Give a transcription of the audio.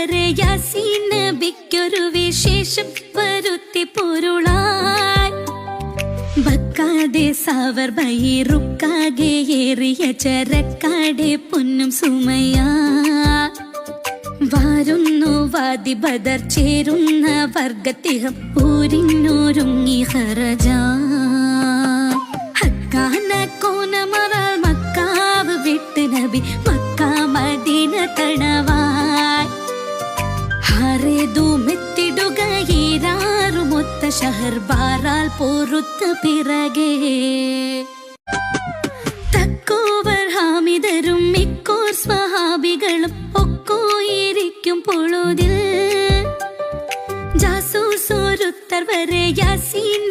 വരെ യാസീൻ നബിക്കൊരു വിശേഷം വരുത്തി പൊരുളായി. ബക്കാതെ സാവർ ബൈറുക്കാകെ ഏറിയ ചരക്കാടെ പൊന്നും സുമയ വാരുന്നു വാദി ബദർ ചേരുന്ന വർഗത്തിഹം ഊരിന്നൊരുങ്ങി ഹറജ. ഹക്കാന കോനമറാൽ മക്കാവ് വിട്ട് നബി മക്ക മദീന തണവായി. ഹാറേതുമെത്തിടുക ഏറാറുമൊത്ത ഷഹർ ബാറാൽ പൊറുത്ത പിറകെ. തക്കോവർ ഹാമിദരും മിക്കോർ സ്വഹാബികളും ഒക്കോയിരിക്കും പൊഴുതിൽ ജാസൂസോരുത്തർ വരെ യാസീൻ